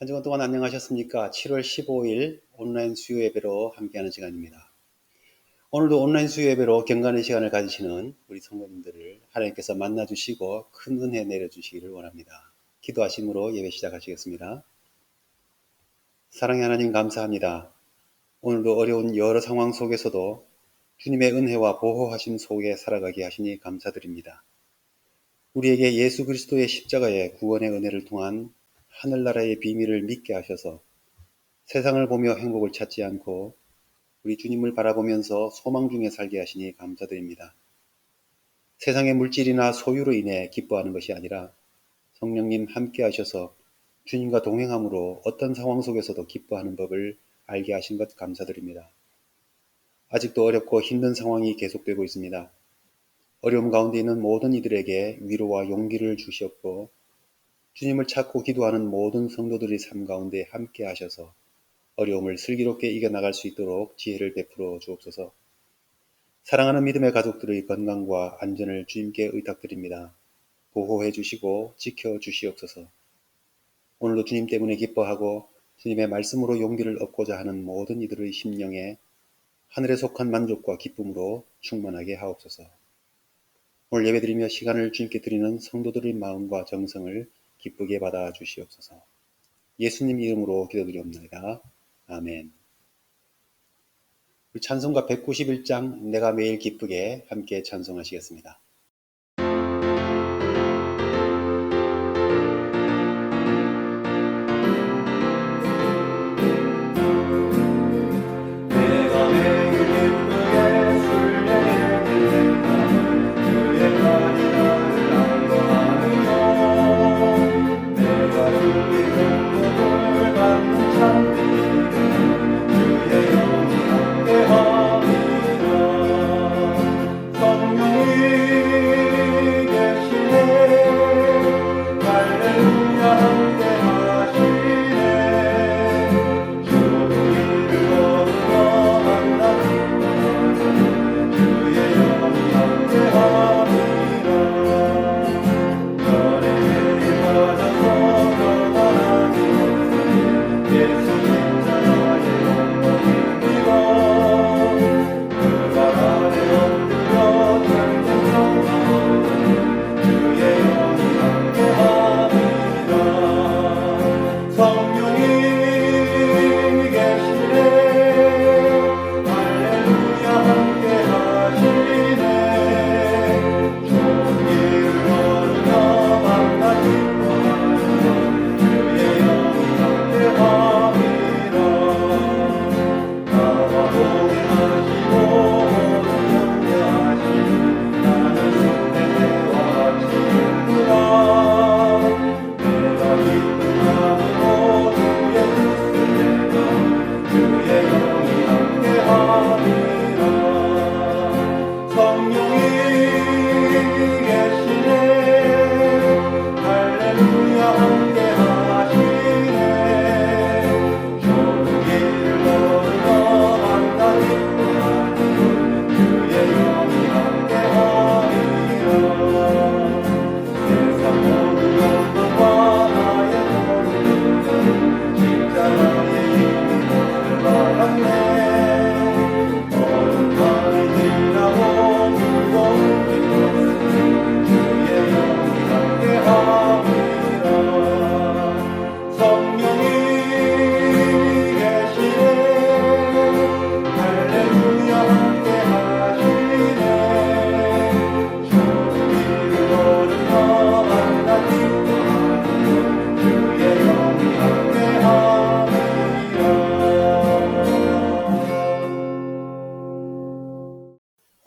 한 주간 동안 안녕하셨습니까? 7월 15일 온라인 수요 예배로 함께하는 시간입니다. 오늘도 온라인 수요 예배로 경건의 시간을 가지시는 우리 성도님들을 하나님께서 만나주시고 큰 은혜 내려주시기를 원합니다. 기도하심으로 예배 시작하시겠습니다. 사랑의 하나님 감사합니다. 오늘도 어려운 여러 상황 속에서도 주님의 은혜와 보호하심 속에 살아가게 하시니 감사드립니다. 우리에게 예수 그리스도의 십자가의 구원의 은혜를 통한 하늘나라의 비밀을 믿게 하셔서 세상을 보며 행복을 찾지 않고 우리 주님을 바라보면서 소망 중에 살게 하시니 감사드립니다. 세상의 물질이나 소유로 인해 기뻐하는 것이 아니라 성령님 함께 하셔서 주님과 동행함으로 어떤 상황 속에서도 기뻐하는 법을 알게 하신 것 감사드립니다. 아직도 어렵고 힘든 상황이 계속되고 있습니다. 어려움 가운데 있는 모든 이들에게 위로와 용기를 주시었고 주님을 찾고 기도하는 모든 성도들의 삶 가운데 함께 하셔서 어려움을 슬기롭게 이겨나갈 수 있도록 지혜를 베풀어 주옵소서. 사랑하는 믿음의 가족들의 건강과 안전을 주님께 의탁드립니다. 보호해 주시고 지켜 주시옵소서. 오늘도 주님 때문에 기뻐하고 주님의 말씀으로 용기를 얻고자 하는 모든 이들의 심령에 하늘에 속한 만족과 기쁨으로 충만하게 하옵소서. 오늘 예배드리며 시간을 주님께 드리는 성도들의 마음과 정성을 기쁘게 받아 주시옵소서. 예수님 이름으로 기도드리옵나이다. 아멘. 찬송가 191장 내가 매일 기쁘게 함께 찬송하시겠습니다.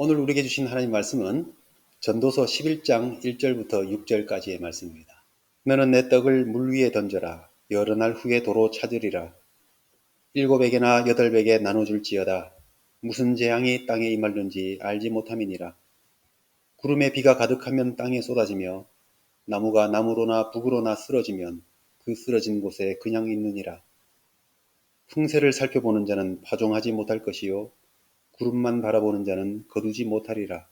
오늘 우리에게 주신 하나님 말씀은 전도서 11장 1절부터 6절까지의 말씀입니다. 너는 내 떡을 물 위에 던져라. 여러 날 후에 도로 찾으리라. 7에게나 8에게 나눠줄지어다. 무슨 재앙이 땅에 임할는지 알지 못함이니라. 구름에 비가 가득하면 땅에 쏟아지며 나무가 나무로나 북으로나 쓰러지면 그 쓰러진 곳에 그냥 있느니라. 풍세를 살펴보는 자는 파종하지 못할 것이요 구름만 바라보는 자는 거두지 못하리라.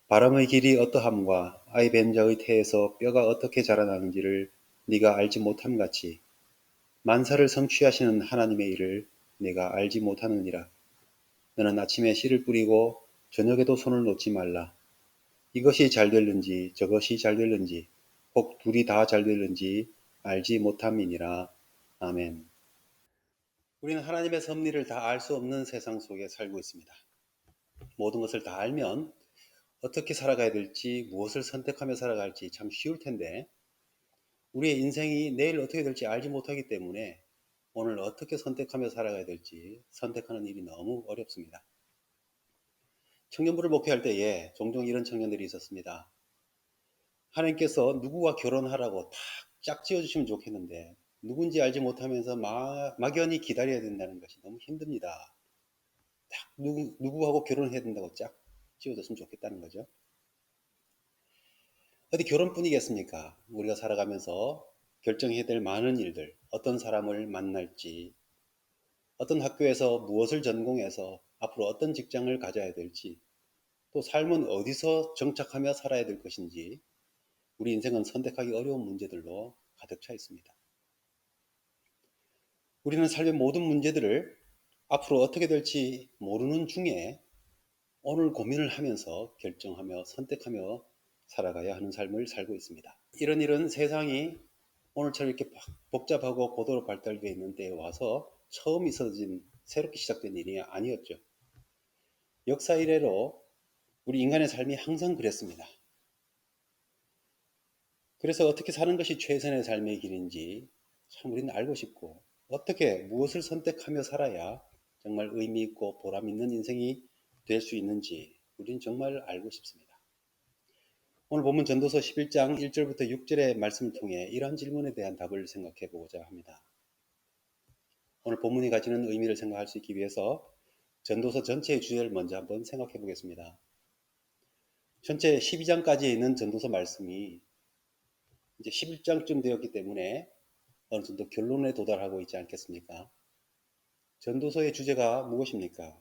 바람의 길이 어떠함과 아이 벤 자의 태에서 뼈가 어떻게 자라나는지를 네가 알지 못함같이 만사를 성취하시는 하나님의 일을 내가 알지 못하느니라. 너는 아침에 씨를 뿌리고 저녁에도 손을 놓지 말라. 이것이 잘 될는지 저것이 잘 될는지 혹 둘이 다 잘 될는지 알지 못함이니라. 아멘. 우리는 하나님의 섭리를 다 알 수 없는 세상 속에 살고 있습니다. 모든 것을 다 알면 어떻게 살아가야 될지, 무엇을 선택하며 살아갈지 참 쉬울 텐데, 우리의 인생이 내일 어떻게 될지 알지 못하기 때문에 오늘 어떻게 선택하며 살아가야 될지 선택하는 일이 너무 어렵습니다. 청년부를 목회할 때에 종종 이런 청년들이 있었습니다. 하나님께서 누구와 결혼하라고 탁 짝지어 주시면 좋겠는데 누군지 알지 못하면서 막연히 기다려야 된다는 것이 너무 힘듭니다. 딱 누구하고 결혼해야 된다고 짝 지어줬으면 좋겠다는 거죠. 어디 결혼뿐이겠습니까? 우리가 살아가면서 결정해야 될 많은 일들, 어떤 사람을 만날지, 어떤 학교에서 무엇을 전공해서 앞으로 어떤 직장을 가져야 될지, 또 삶은 어디서 정착하며 살아야 될 것인지, 우리 인생은 선택하기 어려운 문제들로 가득 차 있습니다. 우리는 삶의 모든 문제들을 앞으로 어떻게 될지 모르는 중에 오늘 고민을 하면서 결정하며 선택하며 살아가야 하는 삶을 살고 있습니다. 이런 일은 세상이 오늘처럼 이렇게 복잡하고 고도로 발달되어 있는 때에 와서 처음 있어진 새롭게 시작된 일이 아니었죠. 역사 이래로 우리 인간의 삶이 항상 그랬습니다. 그래서 어떻게 사는 것이 최선의 삶의 길인지 참 우리는 알고 싶고, 어떻게 무엇을 선택하며 살아야 정말 의미 있고 보람 있는 인생이 될 수 있는지 우리는 정말 알고 싶습니다. 오늘 본문 전도서 11장 1절부터 6절의 말씀을 통해 이러한 질문에 대한 답을 생각해 보고자 합니다. 오늘 본문이 가지는 의미를 생각할 수 있기 위해서 전도서 전체의 주제를 먼저 한번 생각해 보겠습니다. 전체 12장까지 있는 전도서 말씀이 이제 11장쯤 되었기 때문에 어느 정도 결론에 도달하고 있지 않겠습니까? 전도서의 주제가 무엇입니까?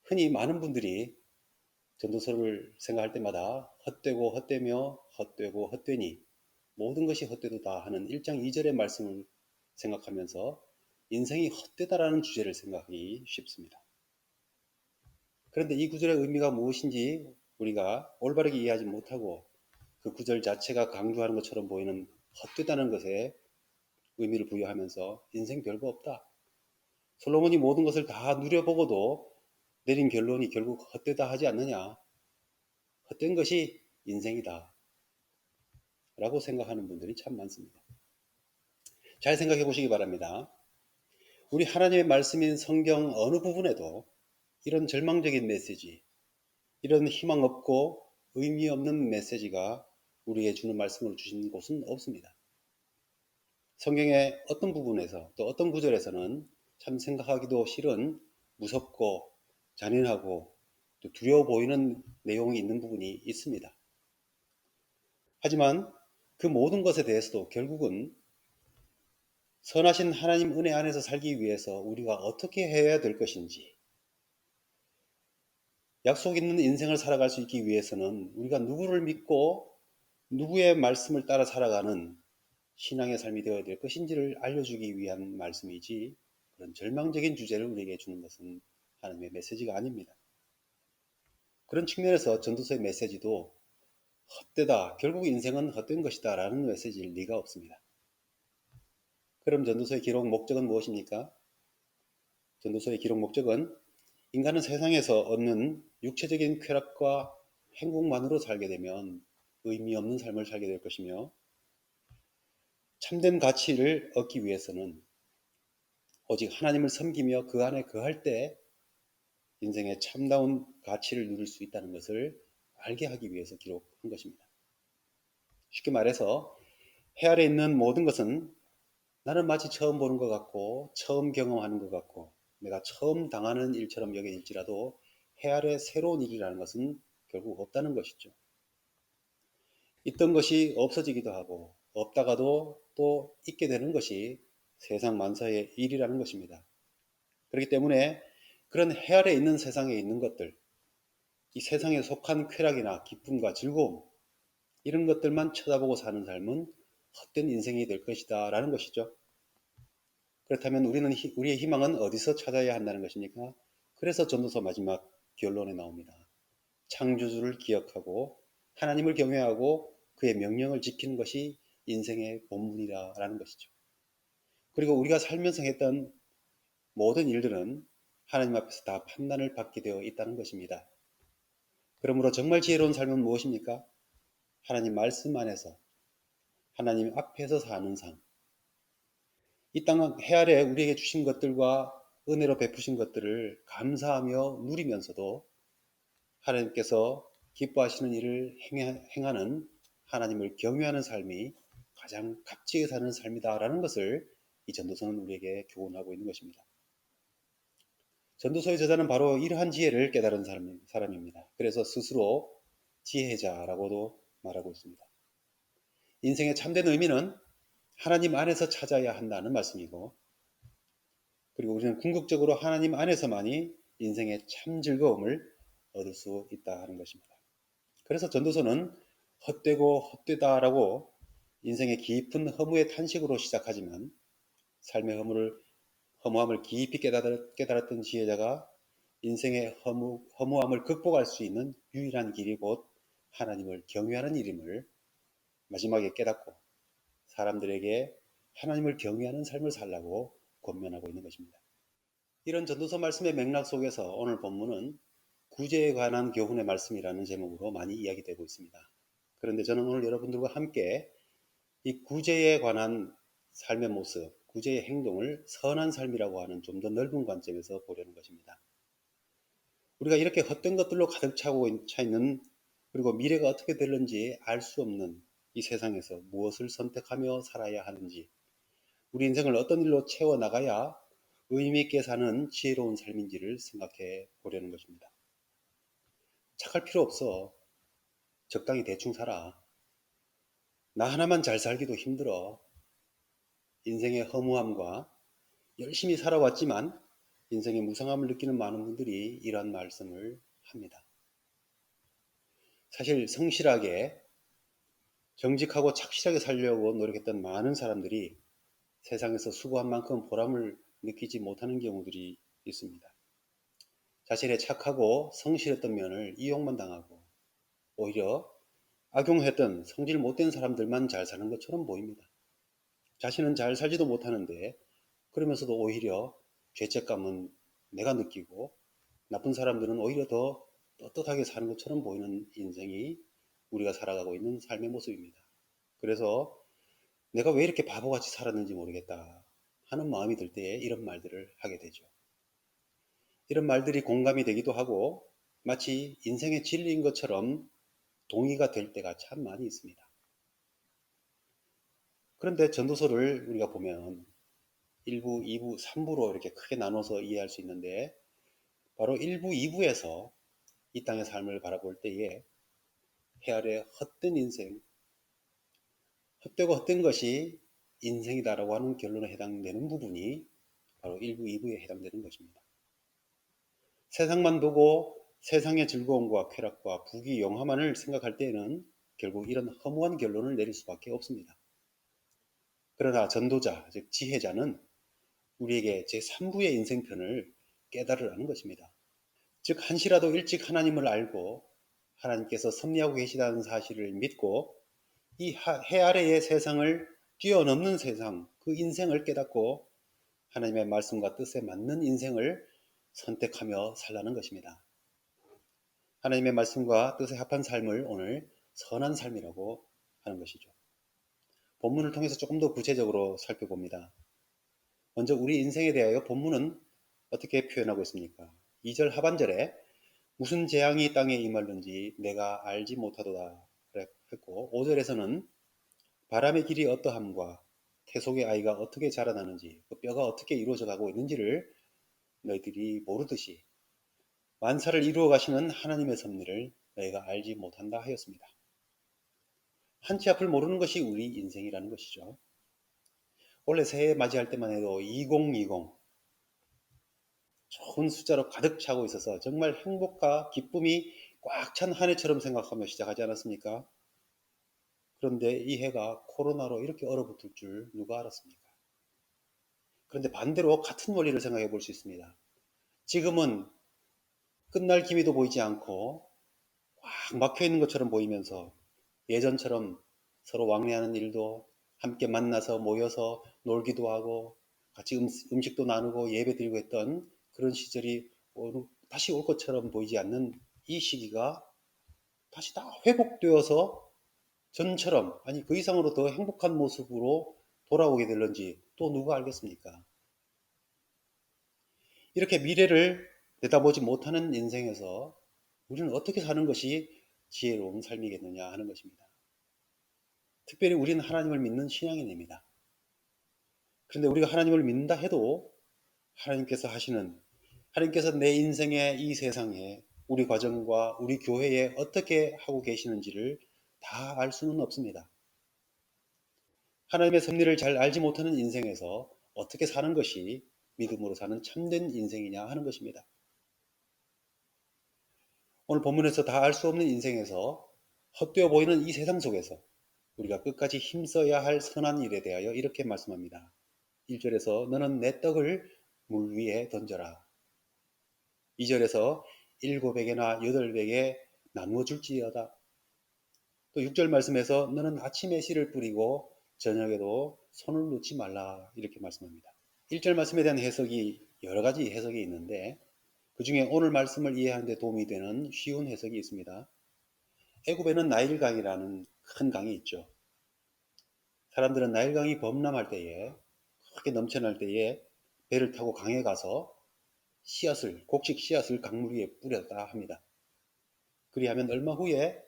흔히 많은 분들이 전도서를 생각할 때마다 헛되고 헛되며 헛되고 헛되니 모든 것이 헛되도다 하는 1장 2절의 말씀을 생각하면서 인생이 헛되다라는 주제를 생각하기 쉽습니다. 그런데 이 구절의 의미가 무엇인지 우리가 올바르게 이해하지 못하고 그 구절 자체가 강조하는 것처럼 보이는 헛되다는 것에 의미를 부여하면서 인생 별거 없다. 솔로몬이 모든 것을 다 누려보고도 내린 결론이 결국 헛되다 하지 않느냐. 헛된 것이 인생이다. 라고 생각하는 분들이 참 많습니다. 잘 생각해 보시기 바랍니다. 우리 하나님의 말씀인 성경 어느 부분에도 이런 절망적인 메시지, 이런 희망 없고 의미 없는 메시지가 우리에게 주는 말씀으로 주신 곳은 없습니다. 성경의 어떤 부분에서 또 어떤 구절에서는 참 생각하기도 싫은 무섭고 잔인하고 또 두려워 보이는 내용이 있는 부분이 있습니다. 하지만 그 모든 것에 대해서도 결국은 선하신 하나님 은혜 안에서 살기 위해서 우리가 어떻게 해야 될 것인지, 약속 있는 인생을 살아갈 수 있기 위해서는 우리가 누구를 믿고 누구의 말씀을 따라 살아가는 신앙의 삶이 되어야 될 것인지를 알려주기 위한 말씀이지, 그런 절망적인 주제를 우리에게 주는 것은 하나님의 메시지가 아닙니다. 그런 측면에서 전도서의 메시지도 헛되다, 결국 인생은 헛된 것이다 라는 메시지일 리가 없습니다. 그럼 전도서의 기록 목적은 무엇입니까? 전도서의 기록 목적은 인간은 세상에서 얻는 육체적인 쾌락과 행복만으로 살게 되면 의미 없는 삶을 살게 될 것이며, 참된 가치를 얻기 위해서는 오직 하나님을 섬기며 그 안에 거할 때 인생의 참다운 가치를 누릴 수 있다는 것을 알게 하기 위해서 기록한 것입니다. 쉽게 말해서 해 아래 있는 모든 것은 나는 마치 처음 보는 것 같고 처음 경험하는 것 같고 내가 처음 당하는 일처럼 여겨질지라도 해 아래 새로운 일이라는 것은 결국 없다는 것이죠. 있던 것이 없어지기도 하고 없다가도 또 있게 되는 것이 세상 만사의 일이라는 것입니다. 그렇기 때문에 그런 해 아래 있는 세상에 있는 것들, 이 세상에 속한 쾌락이나 기쁨과 즐거움, 이런 것들만 쳐다보고 사는 삶은 헛된 인생이 될 것이다 라는 것이죠. 그렇다면 우리의 희망은 어디서 찾아야 한다는 것입니까? 그래서 전도서 마지막 결론에 나옵니다. 창조주를 기억하고 하나님을 경외하고 그의 명령을 지키는 것이 인생의 본분이라는 것이죠. 그리고 우리가 살면서 했던 모든 일들은 하나님 앞에서 다 판단을 받게 되어 있다는 것입니다. 그러므로 정말 지혜로운 삶은 무엇입니까? 하나님 말씀 안에서 하나님 앞에서 사는 삶. 이 땅 해 아래 우리에게 주신 것들과 은혜로 베푸신 것들을 감사하며 누리면서도 하나님께서 기뻐하시는 일을 행하는 하나님을 경외하는 삶이 가장 값지게 사는 삶이다라는 것을 이 전도서는 우리에게 교훈하고 있는 것입니다. 전도서의 저자는 바로 이러한 지혜를 깨달은 사람입니다. 그래서 스스로 지혜자라고도 말하고 있습니다. 인생의 참된 의미는 하나님 안에서 찾아야 한다는 말씀이고, 그리고 우리는 궁극적으로 하나님 안에서만이 인생의 참 즐거움을 얻을 수 있다 하는 것입니다. 그래서 전도서는 헛되고 헛되다라고 인생의 깊은 허무의 탄식으로 시작하지만 삶의 허무함을 깊이 깨달았던 지혜자가 인생의 허무함을 극복할 수 있는 유일한 길이 곧 하나님을 경외하는 일임을 마지막에 깨닫고 사람들에게 하나님을 경외하는 삶을 살라고 권면하고 있는 것입니다. 이런 전도서 말씀의 맥락 속에서 오늘 본문은 구제에 관한 교훈의 말씀이라는 제목으로 많이 이야기되고 있습니다. 그런데 저는 오늘 여러분들과 함께 이 구제에 관한 삶의 모습, 구제의 행동을 선한 삶이라고 하는 좀 더 넓은 관점에서 보려는 것입니다. 우리가 이렇게 헛된 것들로 가득 차 있는, 그리고 미래가 어떻게 될는지 알 수 없는 이 세상에서 무엇을 선택하며 살아야 하는지, 우리 인생을 어떤 일로 채워나가야 의미 있게 사는 지혜로운 삶인지를 생각해 보려는 것입니다. 착할 필요 없어. 적당히 대충 살아. 나 하나만 잘 살기도 힘들어. 인생의 허무함과 열심히 살아왔지만 인생의 무상함을 느끼는 많은 분들이 이런 말씀을 합니다. 사실 성실하게 정직하고 착실하게 살려고 노력했던 많은 사람들이 세상에서 수고한 만큼 보람을 느끼지 못하는 경우들이 있습니다. 자신의 착하고 성실했던 면을 이용만 당하고 오히려 악용했던 성질 못된 사람들만 잘 사는 것처럼 보입니다. 자신은 잘 살지도 못하는데 그러면서도 오히려 죄책감은 내가 느끼고 나쁜 사람들은 오히려 더 떳떳하게 사는 것처럼 보이는 인생이 우리가 살아가고 있는 삶의 모습입니다. 그래서 내가 왜 이렇게 바보같이 살았는지 모르겠다 하는 마음이 들 때에 이런 말들을 하게 되죠. 이런 말들이 공감이 되기도 하고 마치 인생의 진리인 것처럼 동의가 될 때가 참 많이 있습니다. 그런데 전도서를 우리가 보면 1부, 2부, 3부로 이렇게 크게 나눠서 이해할 수 있는데 바로 1부, 2부에서 이 땅의 삶을 바라볼 때에 해 아래 헛된 인생, 헛되고 헛된 것이 인생이다라고 하는 결론에 해당되는 부분이 바로 1부, 2부에 해당되는 것입니다. 세상만 보고 세상의 즐거움과 쾌락과 부귀 영화만을 생각할 때에는 결국 이런 허무한 결론을 내릴 수밖에 없습니다. 그러나 전도자, 즉 지혜자는 우리에게 제3부의 인생편을 깨달으라는 것입니다. 즉 한시라도 일찍 하나님을 알고 하나님께서 섭리하고 계시다는 사실을 믿고 이 해 아래의 세상을 뛰어넘는 세상, 그 인생을 깨닫고 하나님의 말씀과 뜻에 맞는 인생을 선택하며 살라는 것입니다. 하나님의 말씀과 뜻에 합한 삶을 오늘 선한 삶이라고 하는 것이죠. 본문을 통해서 조금 더 구체적으로 살펴봅니다. 먼저 우리 인생에 대하여 본문은 어떻게 표현하고 있습니까? 2절 하반절에 무슨 재앙이 땅에 임할는지 내가 알지 못하도다 했고 5절에서는 바람의 길이 어떠함과 태속의 아이가 어떻게 자라나는지 그 뼈가 어떻게 이루어져 가고 있는지를 너희들이 모르듯이 만사를 이루어 가시는 하나님의 섭리를 너희가 알지 못한다 하였습니다. 한치 앞을 모르는 것이 우리 인생이라는 것이죠. 원래 새해 맞이할 때만 해도 2020 좋은 숫자로 가득 차고 있어서 정말 행복과 기쁨이 꽉 찬 한 해처럼 생각하며 시작하지 않았습니까? 그런데 이 해가 코로나로 이렇게 얼어붙을 줄 누가 알았습니까? 그런데 반대로 같은 원리를 생각해 볼 수 있습니다. 지금은 끝날 기미도 보이지 않고 꽉 막혀 있는 것처럼 보이면서 예전처럼 서로 왕래하는 일도 함께 만나서 모여서 놀기도 하고 같이 음식도 나누고 예배 드리고 했던 그런 시절이 다시 올 것처럼 보이지 않는 이 시기가 다시 다 회복되어서 전처럼 아니 그 이상으로 더 행복한 모습으로 돌아오게 될런지 또 누가 알겠습니까? 이렇게 미래를 내다보지 못하는 인생에서 우리는 어떻게 사는 것이 지혜로운 삶이겠느냐 하는 것입니다. 특별히 우리는 하나님을 믿는 신앙인입니다. 그런데 우리가 하나님을 믿는다 해도 하나님께서 내 인생의 이 세상에 우리 과정과 우리 교회에 어떻게 하고 계시는지를 다 알 수는 없습니다. 하나님의 섭리를 잘 알지 못하는 인생에서 어떻게 사는 것이 믿음으로 사는 참된 인생이냐 하는 것입니다. 오늘 본문에서 다 알 수 없는 인생에서 헛되어 보이는 이 세상 속에서 우리가 끝까지 힘써야 할 선한 일에 대하여 이렇게 말씀합니다. 1절에서 너는 내 떡을 물 위에 던져라. 2절에서 7에게나 8에게 나누어 줄지어다. 또 6절 말씀에서 너는 아침에 씨를 뿌리고 저녁에도 손을 놓지 말라 이렇게 말씀합니다. 1절 말씀에 대한 해석이 여러 가지 해석이 있는데 그 중에 오늘 말씀을 이해하는 데 도움이 되는 쉬운 해석이 있습니다. 애굽에는 나일강이라는 큰 강이 있죠. 사람들은 나일강이 범람할 때에 크게 넘쳐날 때에 배를 타고 강에 가서 곡식 씨앗을 강물 위에 뿌렸다 합니다. 그리하면 얼마 후에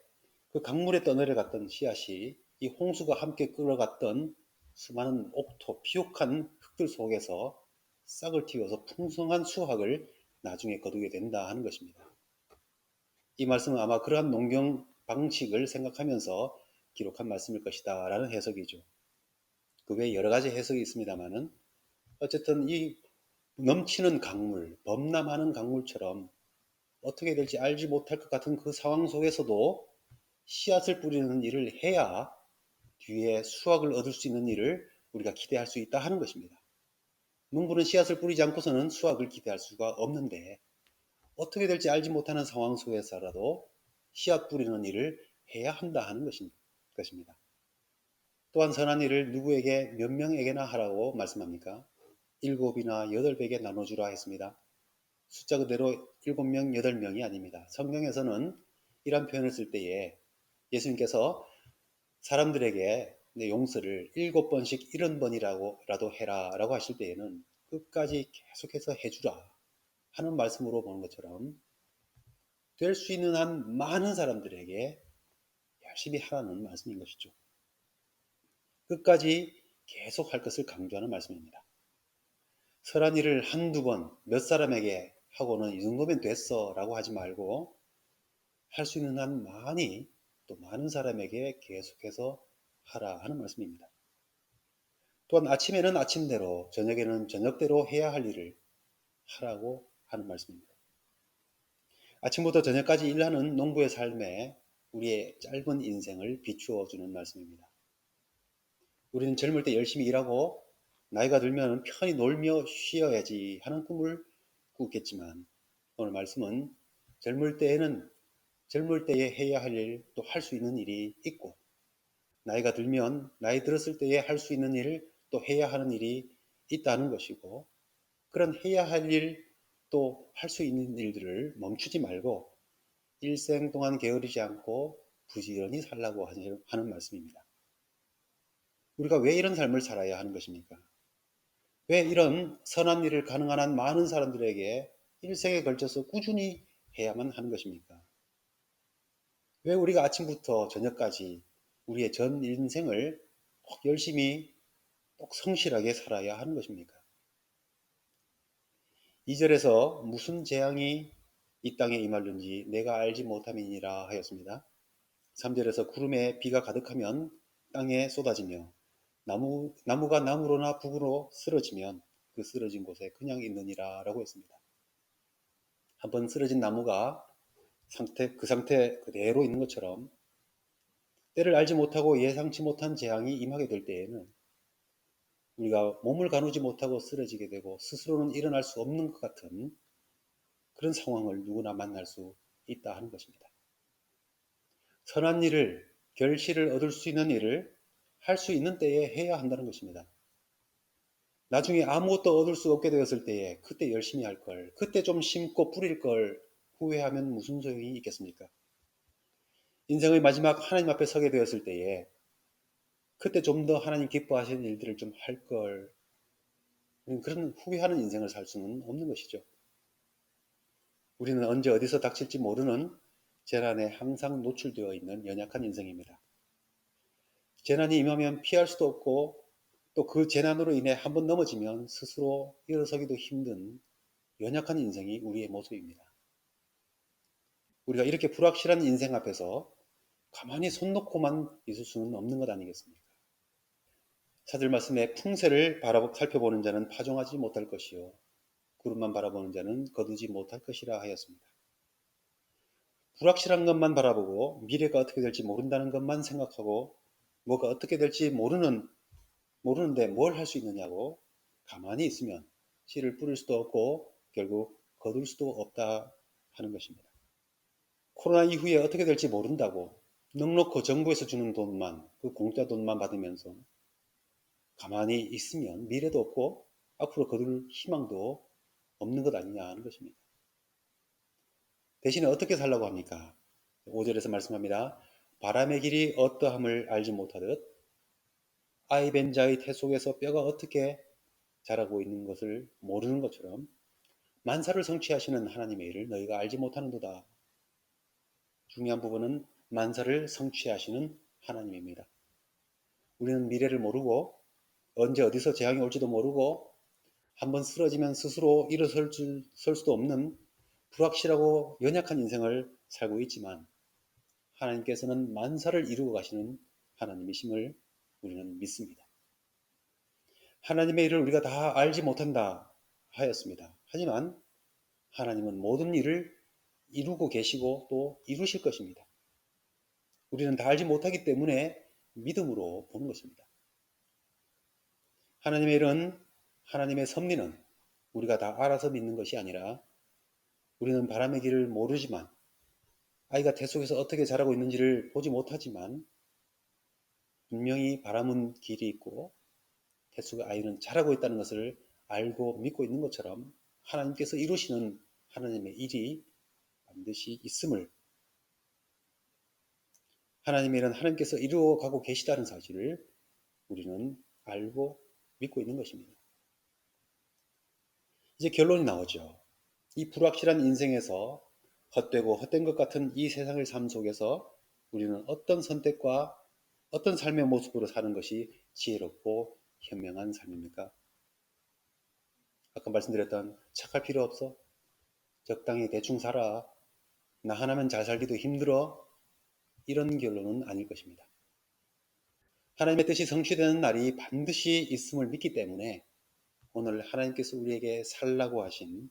그 강물에 떠내려갔던 씨앗이 이 홍수가 함께 끌어갔던 수많은 옥토, 비옥한 흙들 속에서 싹을 틔워서 풍성한 수확을 나중에 거두게 된다 하는 것입니다. 이 말씀은 아마 그러한 농경 방식을 생각하면서 기록한 말씀일 것이다 라는 해석이죠. 그 외에 여러 가지 해석이 있습니다만은 어쨌든 이 넘치는 강물, 범람하는 강물처럼 어떻게 될지 알지 못할 것 같은 그 상황 속에서도 씨앗을 뿌리는 일을 해야 뒤에 수확을 얻을 수 있는 일을 우리가 기대할 수 있다 하는 것입니다. 농부는 씨앗을 뿌리지 않고서는 수확을 기대할 수가 없는데 어떻게 될지 알지 못하는 상황 속에서라도 씨앗 뿌리는 일을 해야 한다 하는 것입니다. 또한 선한 일을 누구에게 몇 명에게나 하라고 말씀합니까? 7이나 8에게 나눠주라 했습니다. 숫자 그대로 7명, 8명이 아닙니다. 성경에서는 이런 표현을 쓸 때에 예수님께서 사람들에게 내 용서를 7번씩 70번이라도 해라 라고 하실 때에는 끝까지 계속해서 해주라 하는 말씀으로 보는 것처럼 될 수 있는 한 많은 사람들에게 열심히 하라는 말씀인 것이죠. 끝까지 계속 할 것을 강조하는 말씀입니다. 선한 일을 한두 번 몇 사람에게 하고는 이 정도면 됐어 라고 하지 말고 할 수 있는 한 많이 또 많은 사람에게 계속해서 하라 하는 말씀입니다. 또한 아침에는 아침대로 저녁에는 저녁대로 해야 할 일을 하라고 하는 말씀입니다. 아침부터 저녁까지 일하는 농부의 삶에 우리의 짧은 인생을 비추어 주는 말씀입니다. 우리는 젊을 때 열심히 일하고 나이가 들면 편히 놀며 쉬어야지 하는 꿈을 꾸겠지만 오늘 말씀은 젊을 때에 해야 할 일, 또 할 수 있는 일이 있고 나이가 들면 나이 들었을 때에 할 수 있는 일을 또 해야 하는 일이 있다는 것이고 그런 해야 할 일, 또 할 수 있는 일들을 멈추지 말고 일생 동안 게으르지 않고 부지런히 살라고 하는 말씀입니다. 우리가 왜 이런 삶을 살아야 하는 것입니까? 왜 이런 선한 일을 가능한 한 많은 사람들에게 일생에 걸쳐서 꾸준히 해야만 하는 것입니까? 왜 우리가 아침부터 저녁까지 우리의 전 인생을 꼭 열심히 꼭 성실하게 살아야 하는 것입니까? 2절에서 무슨 재앙이 이 땅에 임하는지 내가 알지 못함이니라 하였습니다. 3절에서 구름에 비가 가득하면 땅에 쏟아지며 나무가 나무로나 북으로 쓰러지면 그 쓰러진 곳에 그냥 있느니라 라고 했습니다. 한번 쓰러진 나무가 그 상태 그대로 있는 것처럼 때를 알지 못하고 예상치 못한 재앙이 임하게 될 때에는 우리가 몸을 가누지 못하고 쓰러지게 되고 스스로는 일어날 수 없는 것 같은 그런 상황을 누구나 만날 수 있다 하는 것입니다. 선한 일을, 결실을 얻을 수 있는 일을 할 수 있는 때에 해야 한다는 것입니다. 나중에 아무것도 얻을 수 없게 되었을 때에 그때 열심히 할 걸, 그때 좀 심고 뿌릴 걸 후회하면 무슨 소용이 있겠습니까? 인생의 마지막 하나님 앞에 서게 되었을 때에 그때 좀 더 하나님 기뻐하시는 일들을 좀 할 걸, 그런 후회하는 인생을 살 수는 없는 것이죠. 우리는 언제 어디서 닥칠지 모르는 재난에 항상 노출되어 있는 연약한 인생입니다. 재난이 임하면 피할 수도 없고 또 그 재난으로 인해 한번 넘어지면 스스로 일어서기도 힘든 연약한 인생이 우리의 모습입니다. 우리가 이렇게 불확실한 인생 앞에서 가만히 손 놓고만 있을 수는 없는 것 아니겠습니까? 사절 말씀에 풍세를 살펴보는 자는 파종하지 못할 것이요 구름만 바라보는 자는 거두지 못할 것이라 하였습니다. 불확실한 것만 바라보고 미래가 어떻게 될지 모른다는 것만 생각하고 뭐가 어떻게 될지 모르는데 뭘 할 수 있느냐고 가만히 있으면 씨를 뿌릴 수도 없고 결국 거둘 수도 없다 하는 것입니다. 코로나 이후에 어떻게 될지 모른다고 넉넉히 정부에서 주는 돈만, 그 공짜 돈만 받으면서 가만히 있으면 미래도 없고 앞으로 거둘 희망도 없는 것 아니냐 하는 것입니다. 대신에 어떻게 살라고 합니까? 5절에서 말씀합니다. 바람의 길이 어떠함을 알지 못하듯 아이 벤 자의 태 속에서 뼈가 어떻게 자라고 있는 것을 모르는 것처럼 만사를 성취하시는 하나님의 일을 너희가 알지 못하는도다. 중요한 부분은 만사를 성취하시는 하나님입니다. 우리는 미래를 모르고 언제 어디서 재앙이 올지도 모르고 한번 쓰러지면 스스로 설 수도 없는 불확실하고 연약한 인생을 살고 있지만 하나님께서는 만사를 이루어 가시는 하나님이심을 우리는 믿습니다. 하나님의 일을 우리가 다 알지 못한다 하였습니다. 하지만 하나님은 모든 일을 이루고 계시고 또 이루실 것입니다. 우리는 다 알지 못하기 때문에 믿음으로 보는 것입니다. 하나님의 일은, 하나님의 섭리는 우리가 다 알아서 믿는 것이 아니라 우리는 바람의 길을 모르지만 아이가 태 속에서 어떻게 자라고 있는지를 보지 못하지만 분명히 바람은 길이 있고 태 속의 아이는 자라고 있다는 것을 알고 믿고 있는 것처럼 하나님께서 이루시는 하나님의 일이 반드시 있음을, 하나님의 일은 하나님께서 이루어가고 계시다는 사실을 우리는 알고 믿고 있는 것입니다. 이제 결론이 나오죠. 이 불확실한 인생에서 헛되고 헛된 것 같은 이 세상의 삶 속에서 우리는 어떤 선택과 어떤 삶의 모습으로 사는 것이 지혜롭고 현명한 삶입니까? 아까 말씀드렸던 착할 필요 없어. 적당히 대충 살아. 나 하나면 잘 살기도 힘들어. 이런 결론은 아닐 것입니다. 하나님의 뜻이 성취되는 날이 반드시 있음을 믿기 때문에 오늘 하나님께서 우리에게 살라고 하신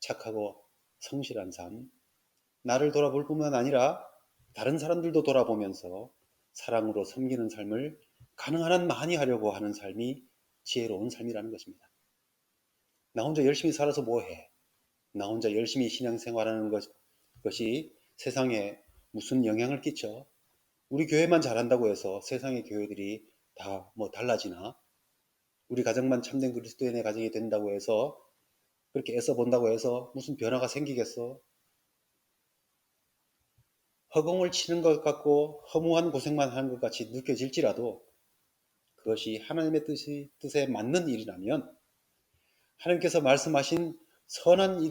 착하고 성실한 삶, 나를 돌아볼 뿐만 아니라 다른 사람들도 돌아보면서 사랑으로 섬기는 삶을 가능한 한 많이 하려고 하는 삶이 지혜로운 삶이라는 것입니다. 나 혼자 열심히 살아서 뭐해? 나 혼자 열심히 신앙생활하는 것이 세상에 무슨 영향을 끼쳐? 우리 교회만 잘한다고 해서 세상의 교회들이 다 뭐 달라지나? 우리 가정만 참된 그리스도인의 가정이 된다고 해서 그렇게 애써 본다고 해서 무슨 변화가 생기겠어? 허공을 치는 것 같고 허무한 고생만 하는 것 같이 느껴질지라도 그것이 하나님의 뜻에 맞는 일이라면 하나님께서 말씀하신 선한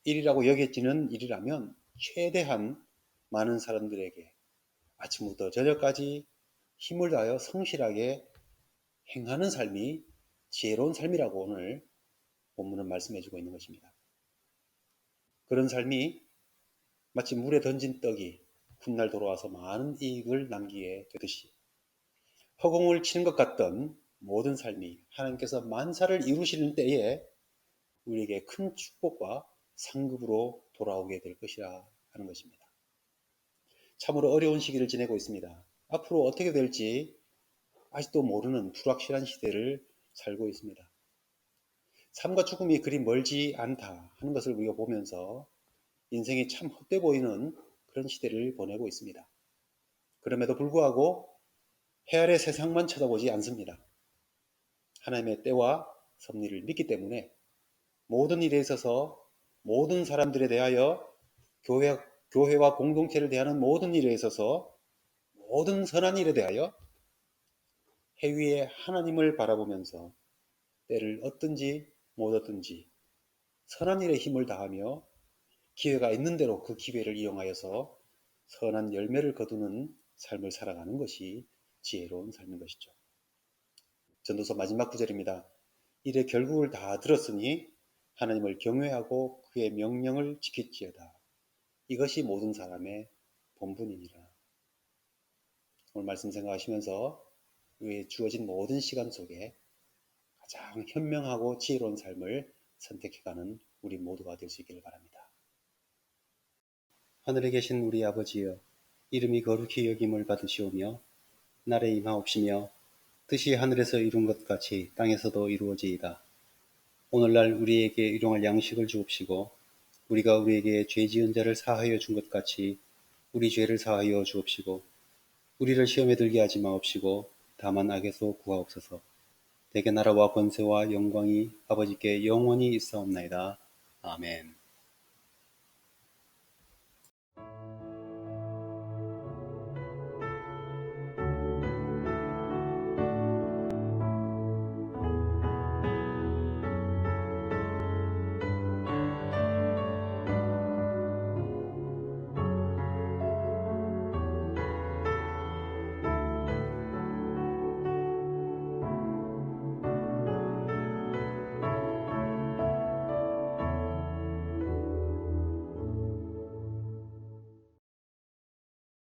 일이라고 여겨지는 일이라면 최대한 많은 사람들에게 아침부터 저녁까지 힘을 다하여 성실하게 행하는 삶이 지혜로운 삶이라고 오늘 본문은 말씀해주고 있는 것입니다. 그런 삶이 마치 물에 던진 떡이 훗날 돌아와서 많은 이익을 남기게 되듯이 허공을 치는 것 같던 모든 삶이 하나님께서 만사를 이루시는 때에 우리에게 큰 축복과 상급으로 돌아오게 될 것이라 하는 것입니다. 참으로 어려운 시기를 지내고 있습니다. 앞으로 어떻게 될지 아직도 모르는 불확실한 시대를 살고 있습니다. 삶과 죽음이 그리 멀지 않다 하는 것을 우리가 보면서 인생이 참 헛돼 보이는 그런 시대를 보내고 있습니다. 그럼에도 불구하고 해 아래 세상만 쳐다보지 않습니다. 하나님의 때와 섭리를 믿기 때문에 모든 일에 있어서 모든 사람들에 대하여 교회와 공동체를 대하는 모든 일에 있어서 모든 선한 일에 대하여 해 위에 하나님을 바라보면서 때를 얻든지 못 얻든지 선한 일에 힘을 다하며 기회가 있는 대로 그 기회를 이용하여서 선한 열매를 거두는 삶을 살아가는 것이 지혜로운 삶인 것이죠. 전도서 마지막 구절입니다. 이래 결국을 다 들었으니 하나님을 경외하고 그의 명령을 지킬지어다. 이것이 모든 사람의 본분이니라. 오늘 말씀 생각하시면서 우리의 주어진 모든 시간 속에 가장 현명하고 지혜로운 삶을 선택해가는 우리 모두가 될 수 있기를 바랍니다. 하늘에 계신 우리 아버지여, 이름이 거룩히 여김을 받으시오며 날에 임하옵시며 뜻이 하늘에서 이룬 것 같이 땅에서도 이루어지이다. 오늘날 우리에게 일용할 양식을 주옵시고 우리가 우리에게 죄 지은 자를 사하여 준 것 같이 우리 죄를 사하여 주옵시고 우리를 시험에 들게 하지 마옵시고 다만 악에서 구하옵소서. 대개 나라와 권세와 영광이 아버지께 영원히 있사옵나이다. 아멘.